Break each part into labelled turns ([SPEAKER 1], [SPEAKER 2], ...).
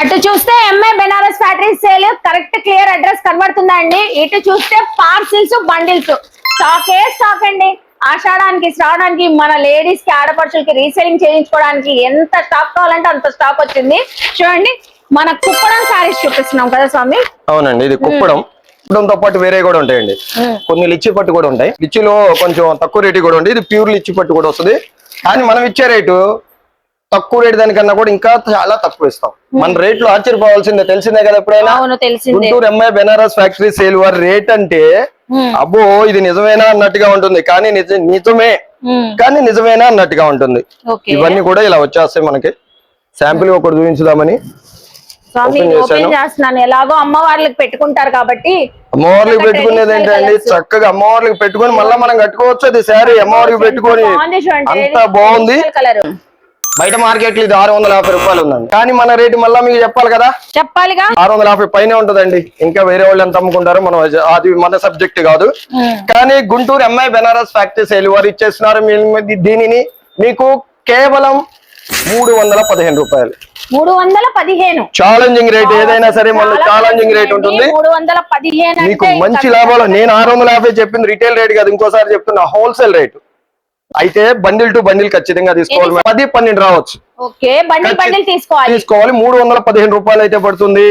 [SPEAKER 1] అటు చూస్తే MI Banaras factory sale correct clear address కనబడుతుందా అండి. ఇటు చూస్తే పార్సిల్స్ బండిల్స్ స్టాక్ అండి. ఆషాఢానికి శ్రావణానికి మన లేడీస్ కి ఆడపడుచులకి రీసేలింగ్ చేయించుకోవడానికి ఎంత స్టాక్ కావాలంటే అంత స్టాక్ వచ్చింది. చూడండి మన కుప్పడం శారీస్ చూపిస్తున్నాం కదా స్వామి.
[SPEAKER 2] అవునండి, ఇది కుప్పడంతో పాటు వేరే కూడా ఉంటాయండి. కొన్ని లిచ్చి పట్టు కూడా ఉంటాయి. లిచ్చిలో కొంచెం తక్కువ రేటు కూడా ఉంది. ఇది ప్యూర్ లిచ్చి పట్టు కూడా వస్తుంది. కానీ మనం ఇచ్చే రేటు తక్కువ రేటు దానికన్నా కూడా ఇంకా చాలా తక్కువ ఇస్తాం. మన రేట్లు ఆశ్చర్యపోవాల్సిందే, తెలిసిందే కదా ఎప్పుడైనా. Guntur MI Banaras factory sale వారి రేట్ అంటే అబ్బో ఇది నిజమేనా అన్నట్టుగా ఉంటుంది, కానీ నిజమేనా అన్నట్టుగా ఉంటుంది. ఇవన్నీ కూడా ఇలా వచ్చేస్తాయి. మనకి శాంపిల్ ఒకటి చూపించుదామని
[SPEAKER 1] ఎలాగో అమ్మవార్లకు పెట్టుకుంటారు కాబట్టి.
[SPEAKER 2] అమ్మవార్లకు పెట్టుకునేది ఏంటండి, చక్కగా అమ్మవార్లకు పెట్టుకొని మళ్ళీ మనం కట్టుకోవచ్చు. అది శారీ అమ్మవారికి పెట్టుకొని అంత బాగుంది. బయట మార్కెట్ లో ఇది 650 రూపాయలు ఉందండి. కానీ మన రేటు మళ్ళీ మీకు చెప్పాలి కదా, 650 పైనే ఉంటదండి. ఇంకా వేరే వాళ్ళు ఎంత అమ్ముకుంటారో మనం అది మన సబ్జెక్ట్ కాదు. కానీ Guntur MI Banaras factory sale వారు ఇచ్చేస్తున్నారు దీనిని మీకు కేవలం 315 రూపాయలు.
[SPEAKER 1] 315
[SPEAKER 2] ఛాలెంజింగ్ రేట్. ఏదైనా సరే మళ్ళీ ఛాలెంజింగ్ రేట్ ఉంటుంది.
[SPEAKER 1] 315
[SPEAKER 2] మీకు మంచి లాభాలు. నేను 650 చెప్పింది రిటైల్ రేట్ కాదు, ఇంకోసారి చెప్తున్నా హోల్సేల్ రేటు. అయితే బండిల్ టు బండిల్ ఖచ్చితంగా తీసుకోవాలి. 10-12 రావచ్చు. తీసుకోవాలి. 315 రూపాయలు అయితే పడుతుంది.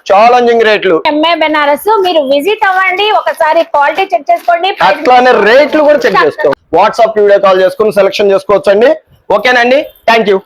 [SPEAKER 2] ఛాలెంజింగ్ రేట్లు.
[SPEAKER 1] ఎంఐ బెనారస్ మీరు విజిట్ అవ్వండి, ఒకసారి క్వాలిటీ చెక్ చేసుకోండి,
[SPEAKER 2] అట్లానే రేట్లు కూడా చెక్ చేసుకోవాలి. వాట్సాప్ వీడియో కాల్ చేసుకుని సెలెక్షన్ చేసుకోవచ్చు అండి. ఓకేనండి, థ్యాంక్ యూ.